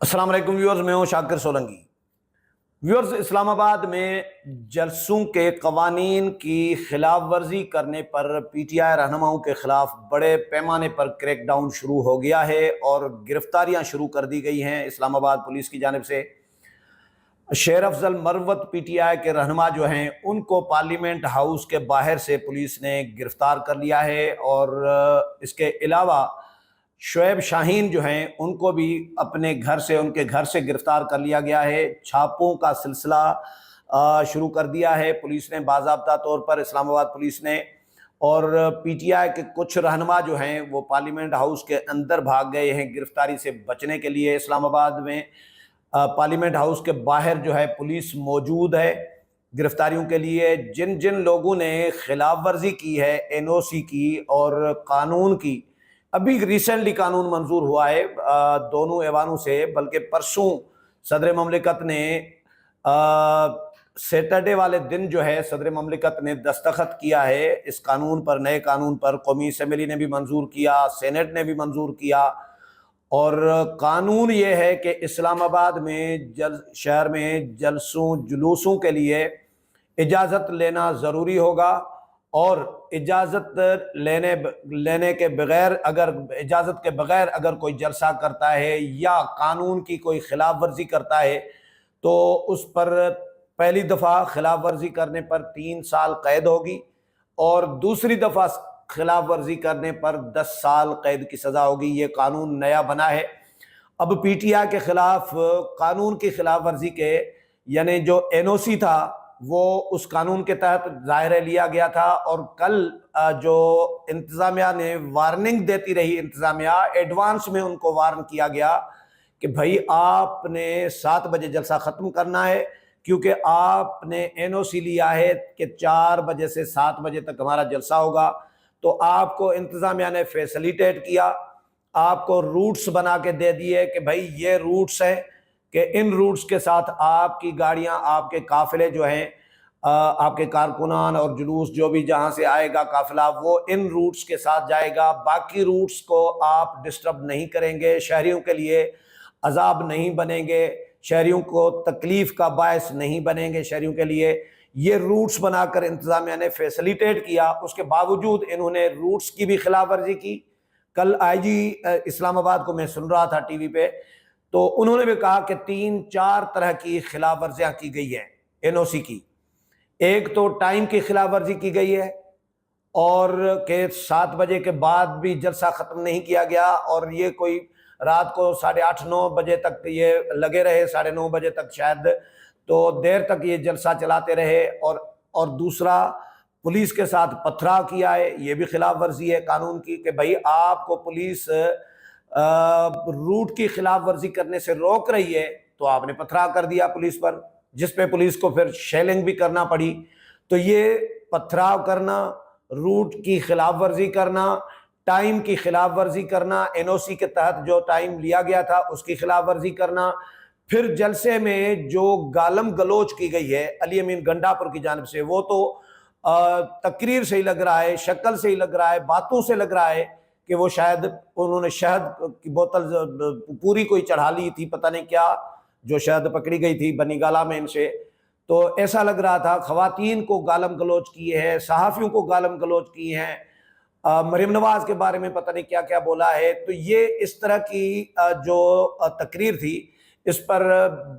السلام علیکم ویورز، میں ہوں شاکر سولنگی۔ ویورز، اسلام آباد میں جلسوں کے قوانین کی خلاف ورزی کرنے پر پی ٹی آئی رہنماؤں کے خلاف بڑے پیمانے پر کریک ڈاؤن شروع ہو گیا ہے اور گرفتاریاں شروع کر دی گئی ہیں اسلام آباد پولیس کی جانب سے۔ شیر افضل مروت پی ٹی آئی کے رہنما جو ہیں ان کو پارلیمنٹ ہاؤس کے باہر سے پولیس نے گرفتار کر لیا ہے، اور اس کے علاوہ شعیب شاہین جو ہیں ان کو بھی اپنے گھر سے، ان کے گھر سے گرفتار کر لیا گیا ہے۔ چھاپوں کا سلسلہ شروع کر دیا ہے پولیس نے باضابطہ طور پر، اسلام آباد پولیس نے، اور پی ٹی آئی کے کچھ رہنما جو ہیں وہ پارلیمنٹ ہاؤس کے اندر بھاگ گئے ہیں گرفتاری سے بچنے کے لیے۔ اسلام آباد میں پارلیمنٹ ہاؤس کے باہر جو ہے پولیس موجود ہے گرفتاریوں کے لیے۔ جن جن لوگوں نے خلاف ورزی کی ہے این او سی کی اور قانون کی، ابھی ریسنٹلی قانون منظور ہوا ہے دونوں ایوانوں سے، بلکہ پرسوں صدر مملکت نے سیٹرڈے والے دن جو ہے صدر مملکت نے دستخط کیا ہے اس قانون پر، نئے قانون پر۔ قومی اسمبلی نے بھی منظور کیا، سینٹ نے بھی منظور کیا، اور قانون یہ ہے کہ اسلام آباد میں شہر میں جلسوں جلوسوں کے لیے اجازت لینا ضروری ہوگا، اور اجازت لینے کے بغیر اجازت کے بغیر اگر کوئی جلسہ کرتا ہے یا قانون کی کوئی خلاف ورزی کرتا ہے تو اس پر پہلی دفعہ خلاف ورزی کرنے پر 3 سال قید ہوگی، اور دوسری دفعہ خلاف ورزی کرنے پر 10 سال قید کی سزا ہوگی۔ یہ قانون نیا بنا ہے۔ اب پی ٹی آئی کے خلاف قانون کی خلاف ورزی کے، یعنی جو این او سی تھا وہ اس قانون کے تحت ظاہر لیا گیا تھا، اور کل جو انتظامیہ نے وارننگ دیتی رہی، انتظامیہ ایڈوانس میں ان کو وارن کیا گیا کہ بھائی آپ نے 7 بجے جلسہ ختم کرنا ہے، کیونکہ آپ نے این او سی لیا ہے کہ 4 بجے سے 7 بجے تک ہمارا جلسہ ہوگا۔ تو آپ کو انتظامیہ نے فیسلیٹیٹ کیا، آپ کو روٹس بنا کے دے دیے کہ بھائی یہ روٹس ہیں، کہ ان روٹس کے ساتھ آپ کی گاڑیاں، آپ کے قافلے جو ہیں، آپ کے کارکنان اور جلوس جو بھی جہاں سے آئے گا قافلہ، وہ ان روٹس کے ساتھ جائے گا۔ باقی روٹس کو آپ ڈسٹرب نہیں کریں گے، شہریوں کے لیے عذاب نہیں بنیں گے، شہریوں کو تکلیف کا باعث نہیں بنیں گے شہریوں کے لیے۔ یہ روٹس بنا کر انتظامیہ نے فیسلیٹیٹ کیا، اس کے باوجود انہوں نے روٹس کی بھی خلاف ورزی کی۔ کل آئی جی اسلام آباد کو میں سن رہا تھا ٹی وی پہ، تو انہوں نے بھی کہا کہ 3-4 طرح کی خلاف ورزیاں کی گئی ہیں این او سی کی۔ ایک تو ٹائم کی خلاف ورزی کی گئی ہے، اور کہ 7 بجے کے بعد بھی جلسہ ختم نہیں کیا گیا، اور یہ کوئی رات کو 8:30-9 بجے تک یہ لگے رہے، 9:30 بجے تک شاید، تو دیر تک یہ جلسہ چلاتے رہے۔ اور دوسرا پولیس کے ساتھ پتھراؤ کیا ہے، یہ بھی خلاف ورزی ہے قانون کی، کہ بھائی آپ کو پولیس روٹ کی خلاف ورزی کرنے سے روک رہی ہے تو آپ نے پتھراؤ کر دیا پولیس پر، جس پہ پولیس کو پھر شیلنگ بھی کرنا پڑی۔ تو یہ پتھراؤ کرنا، روٹ کی خلاف ورزی کرنا، ٹائم کی خلاف ورزی کرنا، این او سی کے تحت جو ٹائم لیا گیا تھا اس کی خلاف ورزی کرنا، پھر جلسے میں جو گالم گلوچ کی گئی ہے علی امین گنڈا پور کی جانب سے، وہ تو تقریر سے ہی لگ رہا ہے، شکل سے ہی لگ رہا ہے، باتوں سے لگ رہا ہے کہ وہ شاید انہوں نے شہد کی بوتل پوری کوئی چڑھا لی تھی، پتہ نہیں کیا، جو شہد پکڑی گئی تھی بنی گالہ میں ان سے، تو ایسا لگ رہا تھا۔ خواتین کو گالم گلوچ کیے ہیں، صحافیوں کو گالم گلوچ کیے ہیں، مریم نواز کے بارے میں پتہ نہیں کیا کیا بولا ہے۔ تو یہ اس طرح کی جو تقریر تھی، اس پر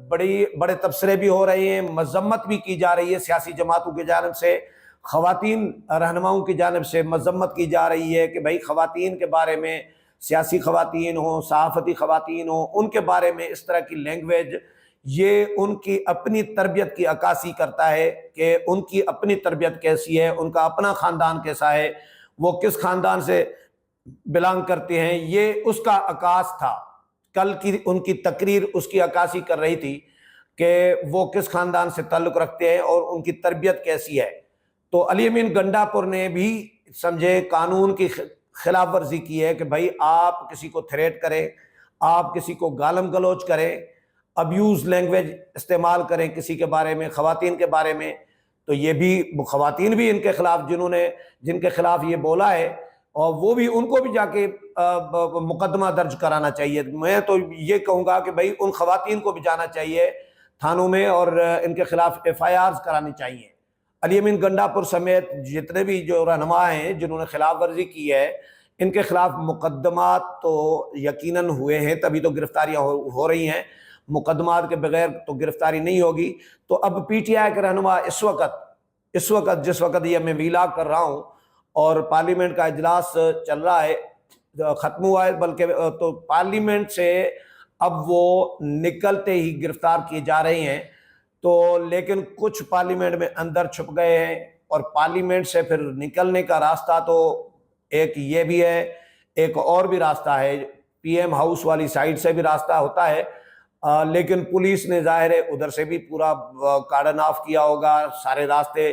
بڑے تبصرے بھی ہو رہے ہیں، مذمت بھی کی جا رہی ہے سیاسی جماعتوں کی جانب سے، خواتین رہنماؤں کی جانب سے مذمت کی جا رہی ہے کہ بھائی خواتین کے بارے میں، سیاسی خواتین ہوں، صحافتی خواتین ہوں، ان کے بارے میں اس طرح کی لینگویج، یہ ان کی اپنی تربیت کی عکاسی کرتا ہے کہ ان کی اپنی تربیت کیسی ہے، ان کا اپنا خاندان کیسا ہے، وہ کس خاندان سے بلانگ کرتے ہیں، یہ اس کا عکاس تھا۔ کل کی ان کی تقریر اس کی عکاسی کر رہی تھی کہ وہ کس خاندان سے تعلق رکھتے ہیں اور ان کی تربیت کیسی ہے۔ تو علی امین گنڈا پور نے بھی سمجھے قانون کی خلاف ورزی کی ہے کہ بھائی آپ کسی کو تھریٹ کریں، آپ کسی کو گالم گلوچ کریں، ابیوز لینگویج استعمال کریں کسی کے بارے میں، خواتین کے بارے میں، تو یہ بھی خواتین بھی ان کے خلاف، جن کے خلاف یہ بولا ہے اور وہ بھی ان کو بھی جا کے مقدمہ درج کرانا چاہیے۔ میں تو یہ کہوں گا کہ بھائی ان خواتین کو بھی جانا چاہیے تھانوں میں اور ان کے خلاف ایف آئی آرز کرانی چاہیے۔ علی امین گنڈا پور سمیت جتنے بھی جو رہنما ہیں جنہوں نے خلاف ورزی کی ہے، ان کے خلاف مقدمات تو یقیناً ہوئے ہیں، تبھی تو گرفتاریاں ہو رہی ہیں، مقدمات کے بغیر تو گرفتاری نہیں ہوگی۔ تو اب پی ٹی آئی کے رہنما اس وقت جس وقت یہ میں ویلاگ کر رہا ہوں اور پارلیمنٹ کا اجلاس چل رہا ہے، ختم ہوا ہے بلکہ، تو پارلیمنٹ سے اب وہ نکلتے ہی گرفتار کیے جا رہے ہیں۔ تو لیکن کچھ پارلیمنٹ میں اندر چھپ گئے ہیں، اور پارلیمنٹ سے پھر نکلنے کا راستہ تو ایک یہ بھی ہے، ایک اور بھی راستہ ہے، پی ایم ہاؤس والی سائڈ سے بھی راستہ ہوتا ہے، لیکن پولیس نے ظاہر ہے ادھر سے بھی پورا کارڈن آف کیا ہوگا، سارے راستے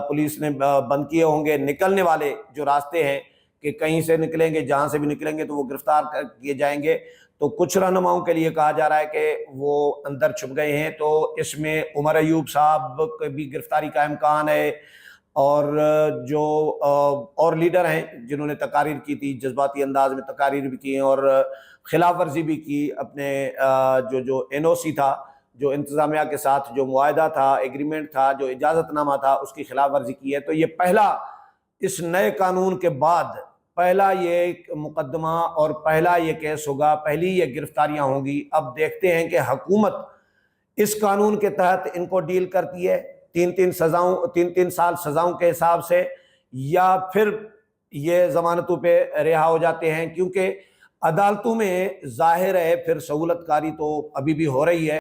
پولیس نے بند کیے ہوں گے۔ نکلنے والے جو راستے ہیں کہ کہیں سے نکلیں گے، جہاں سے بھی نکلیں گے تو وہ گرفتار کیے جائیں گے۔ تو کچھ رہنماؤں کے لیے کہا جا رہا ہے کہ وہ اندر چھپ گئے ہیں، تو اس میں عمر ایوب صاحب کی بھی گرفتاری کا امکان ہے، اور جو اور لیڈر ہیں جنہوں نے تقاریر کی تھی، جذباتی انداز میں تقاریر بھی کی ہیں اور خلاف ورزی بھی کی، اپنے جو این او سی تھا، جو انتظامیہ کے ساتھ جو معاہدہ تھا، ایگریمنٹ تھا، جو اجازت نامہ تھا، اس کی خلاف ورزی کی ہے۔ تو یہ پہلا، اس نئے قانون کے بعد پہلا یہ مقدمہ اور پہلا یہ کیس ہوگا، پہلی یہ گرفتاریاں ہوں گی۔ اب دیکھتے ہیں کہ حکومت اس قانون کے تحت ان کو ڈیل کرتی ہے، تین سال سزاؤں کے حساب سے، یا پھر یہ ضمانتوں پہ رہا ہو جاتے ہیں، کیونکہ عدالتوں میں ظاہر ہے پھر سہولت کاری تو ابھی بھی ہو رہی ہے۔